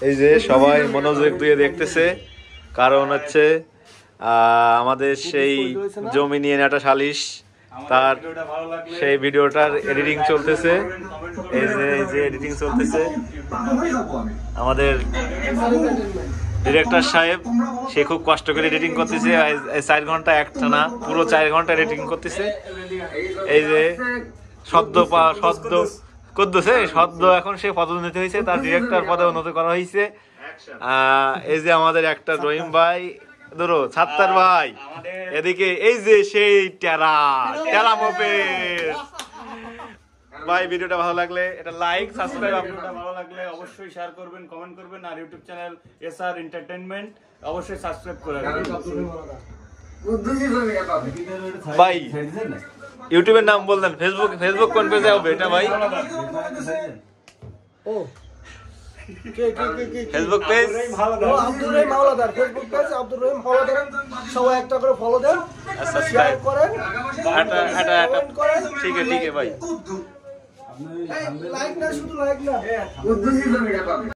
এই যে সবাই মনোযোগ দিয়ে দেখতেছে, কারণ হচ্ছে আমাদের সেই জমি নিয়ে একটা সালিশ, তার সেই ভিডিওটার এডিটিং চলতেছে। এই যে এডিটিং চলতেছে, আমাদের ডিরেক্টর সাহেব সে খুব কষ্ট করে এডিটিং করতেছে। 4 ঘন্টা একটানা পুরো 4 ঘন্টা এডিটিং করতেছে। এই যে সদ্য করতেছে, সদ্য এখন সে পদোন্নতি হয়েছে, তার ডিরেক্টর পদে উন্নতি করা হয়েছে। এই যে আমাদের একটা রহিম ভাই, ধরো ছাত্তার ভাই, এদিকে এই যে সেই টেরা মোপের ভাই। ভিডিওটা ভালো লাগলে এটা লাইক সাবস্ক্রাইব, ভিডিওটা ভালো লাগলে অবশ্যই শেয়ার করবেন, কমেন্ট করবেন, আর ইউটিউব চ্যানেল এসআর এন্টারটেইনমেন্ট অবশ্যই সাবস্ক্রাইব করে রাখবেন ভাই। ইউটিউবের নাম বললেন, ফেসবুক কোন পেজে হবে এটা ভাই? ও Facebook page Abdur Rahim Howlader, Facebook page Abdur Rahim Howlader. সবাই একটা করে ফলো দেন, সাবস্ক্রাইব করেন, কমেন্ট করেন। ঠিক আছে ভাই। লাইক না, শুধু লাইক না।